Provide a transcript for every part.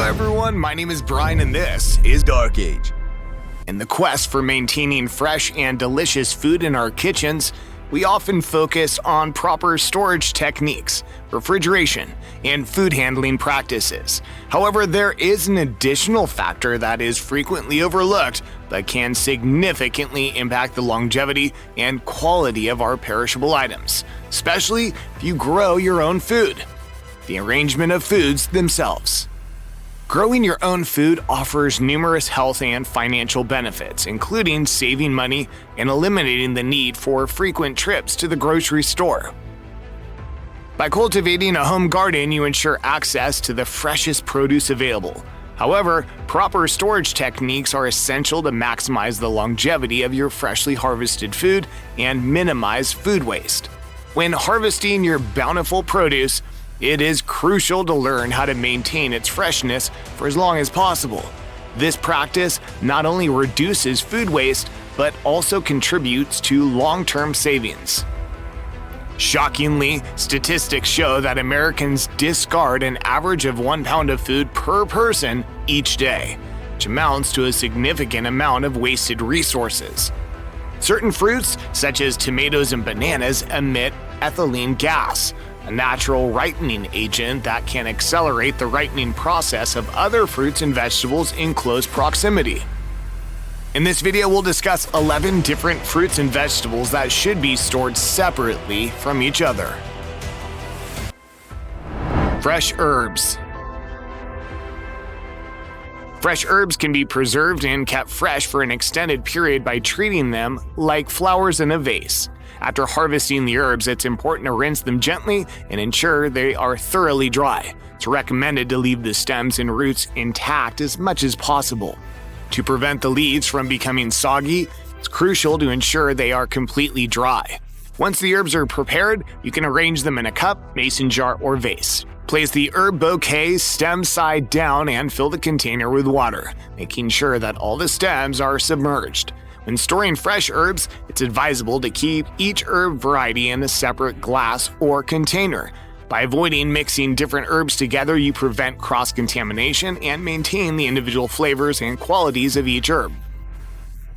everyone, my name is Brian and this is Dark Age. In the quest for maintaining fresh and delicious food in our kitchens, we often focus on proper storage techniques, refrigeration, and food handling practices. However, there is an additional factor that is frequently overlooked but can significantly impact the longevity and quality of our perishable items, especially if you grow your own food: the arrangement of foods themselves. Growing your own food offers numerous health and financial benefits, including saving money and eliminating the need for frequent trips to the grocery store. By cultivating a home garden, you ensure access to the freshest produce available. However, proper storage techniques are essential to maximize the longevity of your freshly harvested food and minimize food waste. When harvesting your bountiful produce, it is crucial to learn how to maintain its freshness for as long as possible. This practice not only reduces food waste, but also contributes to long-term savings. Shockingly, statistics show that Americans discard an average of 1 pound of food per person each day, which amounts to a significant amount of wasted resources. Certain fruits, such as tomatoes and bananas, emit ethylene gas, a natural ripening agent that can accelerate the ripening process of other fruits and vegetables in close proximity. In this video, we'll discuss 11 different fruits and vegetables that should be stored separately from each other. Fresh herbs. Fresh herbs can be preserved and kept fresh for an extended period by treating them like flowers in a vase. After harvesting the herbs, it's important to rinse them gently and ensure they are thoroughly dry. It's recommended to leave the stems and roots intact as much as possible. To prevent the leaves from becoming soggy, it's crucial to ensure they are completely dry. Once the herbs are prepared, you can arrange them in a cup, mason jar, or vase. Place the herb bouquet stem side down and fill the container with water, making sure that all the stems are submerged. When storing fresh herbs, it's advisable to keep each herb variety in a separate glass or container. By avoiding mixing different herbs together, you prevent cross-contamination and maintain the individual flavors and qualities of each herb.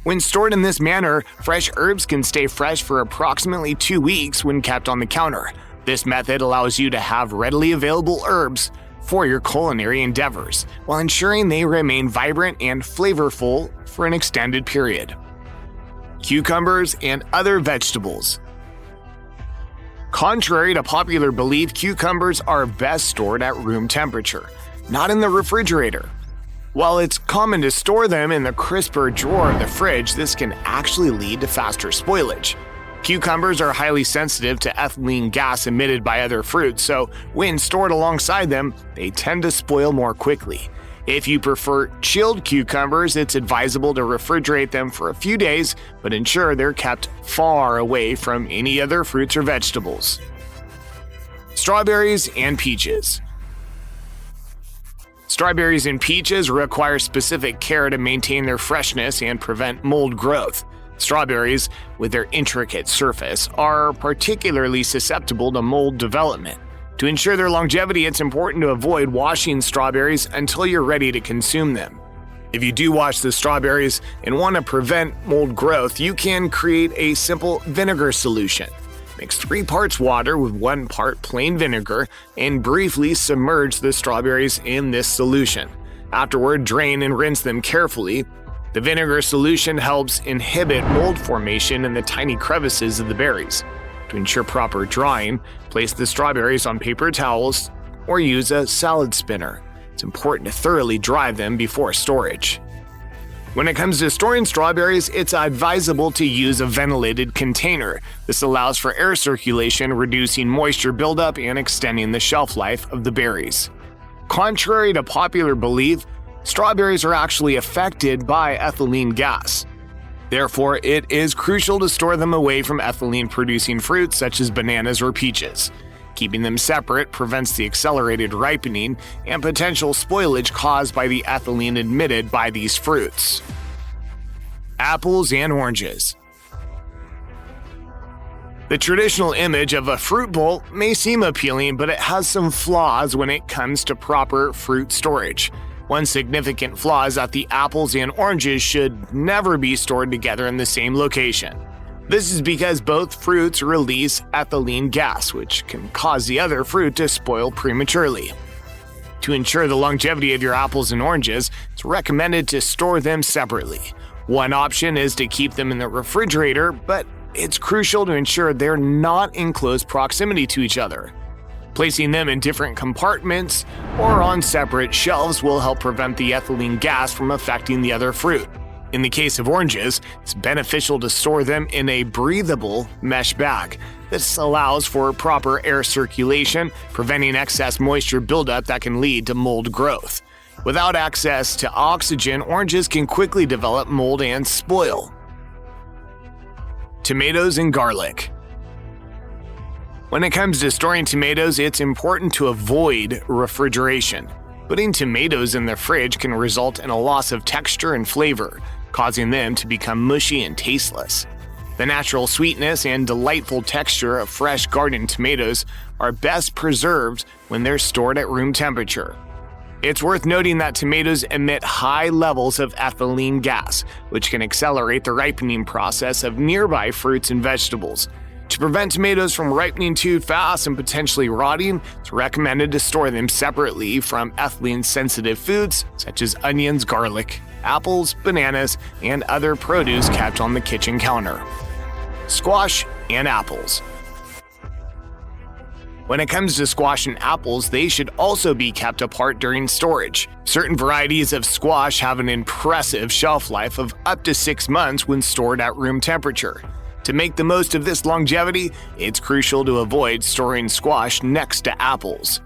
When stored in this manner, fresh herbs can stay fresh for approximately 2 weeks when kept on the counter. This method allows you to have readily available herbs for your culinary endeavors, while ensuring they remain vibrant and flavorful for an extended period. Cucumbers and other vegetables. Contrary to popular belief, cucumbers are best stored at room temperature, not in the refrigerator. While it's common to store them in the crisper drawer of the fridge, this can actually lead to faster spoilage. Cucumbers are highly sensitive to ethylene gas emitted by other fruits, so when stored alongside them, they tend to spoil more quickly. If you prefer chilled cucumbers, it's advisable to refrigerate them for a few days, but ensure they're kept far away from any other fruits or vegetables. Strawberries and peaches. Strawberries and peaches require specific care to maintain their freshness and prevent mold growth. Strawberries, with their intricate surface, are particularly susceptible to mold development. To ensure their longevity, it's important to avoid washing strawberries until you're ready to consume them. If you do wash the strawberries and want to prevent mold growth, you can create a simple vinegar solution. Mix 3 parts water with 1 part plain vinegar and briefly submerge the strawberries in this solution. Afterward, drain and rinse them carefully. The vinegar solution helps inhibit mold formation in the tiny crevices of the berries. To ensure proper drying, place the strawberries on paper towels or use a salad spinner. It's important to thoroughly dry them before storage. When it comes to storing strawberries, it's advisable to use a ventilated container. This allows for air circulation, reducing moisture buildup and extending the shelf life of the berries. Contrary to popular belief, strawberries are actually affected by ethylene gas. Therefore, it is crucial to store them away from ethylene-producing fruits such as bananas or peaches. Keeping them separate prevents the accelerated ripening and potential spoilage caused by the ethylene emitted by these fruits. Apples and oranges. The traditional image of a fruit bowl may seem appealing, but it has some flaws when it comes to proper fruit storage. One significant flaw is that the apples and oranges should never be stored together in the same location. This is because both fruits release ethylene gas, which can cause the other fruit to spoil prematurely. To ensure the longevity of your apples and oranges, it's recommended to store them separately. One option is to keep them in the refrigerator, but it's crucial to ensure they're not in close proximity to each other. Placing them in different compartments or on separate shelves will help prevent the ethylene gas from affecting the other fruit. In the case of oranges, it's beneficial to store them in a breathable mesh bag. This allows for proper air circulation, preventing excess moisture buildup that can lead to mold growth. Without access to oxygen, oranges can quickly develop mold and spoil. Tomatoes and garlic. When it comes to storing tomatoes, it's important to avoid refrigeration. Putting tomatoes in the fridge can result in a loss of texture and flavor, causing them to become mushy and tasteless. The natural sweetness and delightful texture of fresh garden tomatoes are best preserved when they're stored at room temperature. It's worth noting that tomatoes emit high levels of ethylene gas, which can accelerate the ripening process of nearby fruits and vegetables. To prevent tomatoes from ripening too fast and potentially rotting, it's recommended to store them separately from ethylene-sensitive foods such as onions, garlic, apples, bananas, and other produce kept on the kitchen counter. Squash and apples. When it comes to squash and apples, they should also be kept apart during storage. Certain varieties of squash have an impressive shelf life of up to 6 months when stored at room temperature. To make the most of this longevity, it's crucial to avoid storing squash next to apples.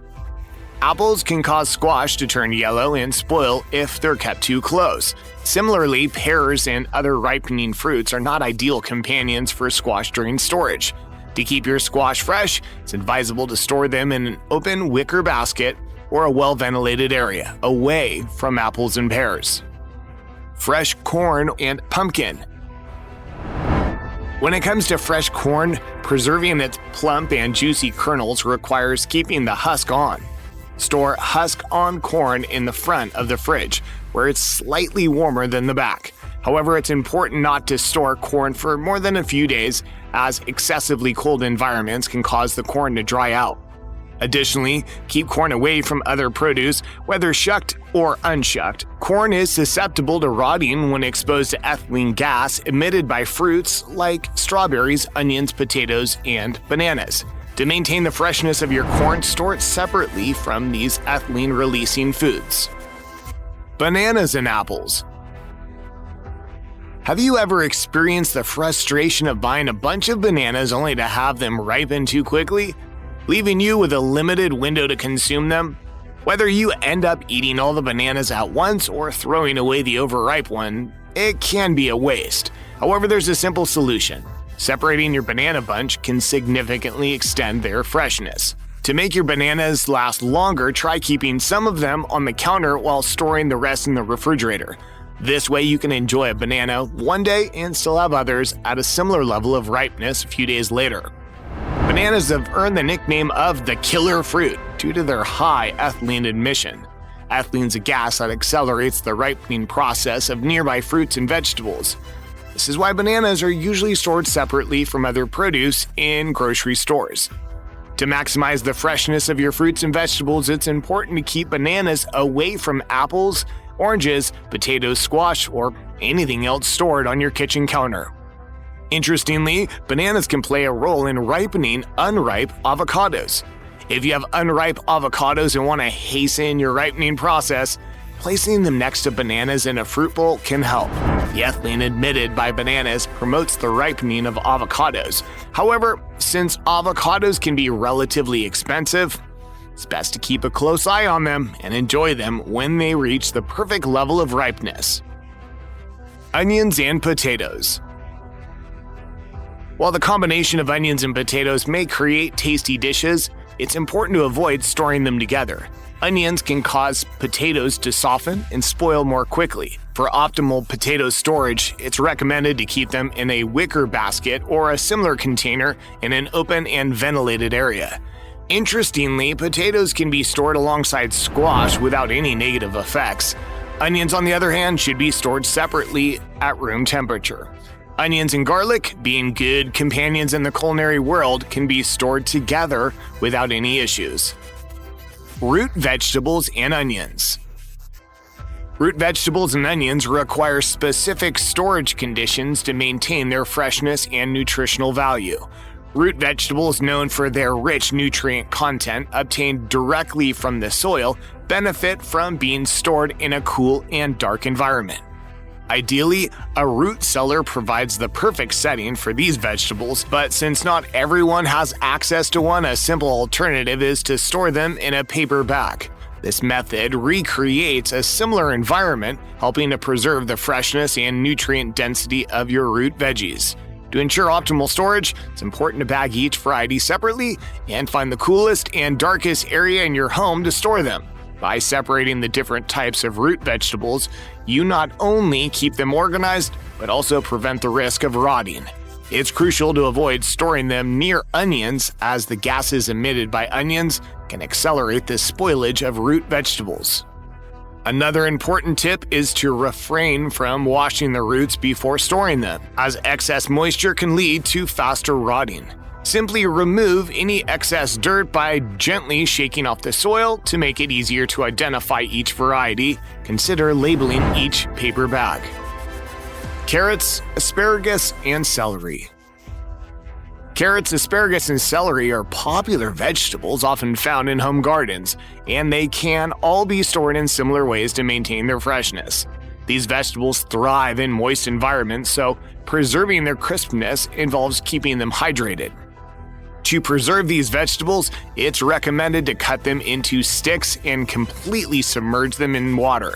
Apples can cause squash to turn yellow and spoil if they're kept too close. Similarly, pears and other ripening fruits are not ideal companions for squash during storage. To keep your squash fresh, it's advisable to store them in an open wicker basket or a well-ventilated area, away from apples and pears. Fresh corn and pumpkin. When it comes to fresh corn, preserving its plump and juicy kernels requires keeping the husk on. Store husk-on corn in the front of the fridge, where it's slightly warmer than the back. However, it's important not to store corn for more than a few days, as excessively cold environments can cause the corn to dry out. Additionally, keep corn away from other produce, whether shucked or unshucked. Corn is susceptible to rotting when exposed to ethylene gas emitted by fruits like strawberries, onions, potatoes, and bananas. To maintain the freshness of your corn, store it separately from these ethylene-releasing foods. Bananas and apples. Have you ever experienced the frustration of buying a bunch of bananas only to have them ripen too quickly, leaving you with a limited window to consume them? Whether you end up eating all the bananas at once or throwing away the overripe one, it can be a waste. However, there's a simple solution. Separating your banana bunch can significantly extend their freshness. To make your bananas last longer, try keeping some of them on the counter while storing the rest in the refrigerator. This way you can enjoy a banana one day and still have others at a similar level of ripeness a few days later. Bananas have earned the nickname of the killer fruit due to their high ethylene emission. Ethylene is a gas that accelerates the ripening process of nearby fruits and vegetables. This is why bananas are usually stored separately from other produce in grocery stores. To maximize the freshness of your fruits and vegetables, it's important to keep bananas away from apples, oranges, potatoes, squash, or anything else stored on your kitchen counter. Interestingly, bananas can play a role in ripening unripe avocados. If you have unripe avocados and want to hasten your ripening process, placing them next to bananas in a fruit bowl can help. The ethylene emitted by bananas promotes the ripening of avocados. However, since avocados can be relatively expensive, it's best to keep a close eye on them and enjoy them when they reach the perfect level of ripeness. Onions and potatoes. While the combination of onions and potatoes may create tasty dishes, it's important to avoid storing them together. Onions can cause potatoes to soften and spoil more quickly. For optimal potato storage, it's recommended to keep them in a wicker basket or a similar container in an open and ventilated area. Interestingly, potatoes can be stored alongside squash without any negative effects. Onions, on the other hand, should be stored separately at room temperature. Onions and garlic, being good companions in the culinary world, can be stored together without any issues. Root vegetables and onions. Root vegetables and onions require specific storage conditions to maintain their freshness and nutritional value. Root vegetables, known for their rich nutrient content obtained directly from the soil, benefit from being stored in a cool and dark environment. Ideally, a root cellar provides the perfect setting for these vegetables, but since not everyone has access to one, a simple alternative is to store them in a paper bag. This method recreates a similar environment, helping to preserve the freshness and nutrient density of your root veggies. To ensure optimal storage, it's important to bag each variety separately and find the coolest and darkest area in your home to store them. By separating the different types of root vegetables, you not only keep them organized, but also prevent the risk of rotting. It's crucial to avoid storing them near onions, as the gases emitted by onions can accelerate the spoilage of root vegetables. Another important tip is to refrain from washing the roots before storing them, as excess moisture can lead to faster rotting. Simply remove any excess dirt by gently shaking off the soil to make it easier to identify each variety. Consider labeling each paper bag. Carrots, asparagus, and celery. Carrots, asparagus, and celery are popular vegetables often found in home gardens, and they can all be stored in similar ways to maintain their freshness. These vegetables thrive in moist environments, so preserving their crispness involves keeping them hydrated. To preserve these vegetables, it's recommended to cut them into sticks and completely submerge them in water.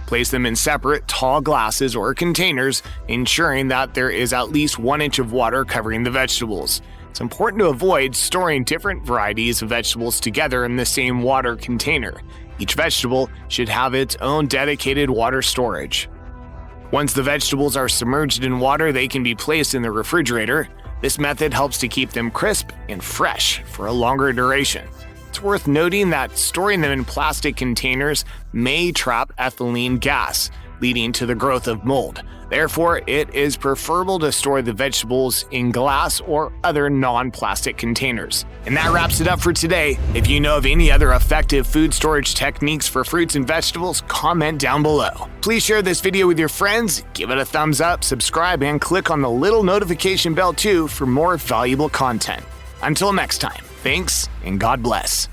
Place them in separate tall glasses or containers, ensuring that there is at least 1 inch of water covering the vegetables. It's important to avoid storing different varieties of vegetables together in the same water container. Each vegetable should have its own dedicated water storage. Once the vegetables are submerged in water, they can be placed in the refrigerator. This method helps to keep them crisp and fresh for a longer duration. It's worth noting that storing them in plastic containers may trap ethylene gas, leading to the growth of mold. Therefore, it is preferable to store the vegetables in glass or other non-plastic containers. And that wraps it up for today. If you know of any other effective food storage techniques for fruits and vegetables, comment down below. Please share this video with your friends, give it a thumbs up, subscribe, and click on the little notification bell too for more valuable content. Until next time, thanks and God bless.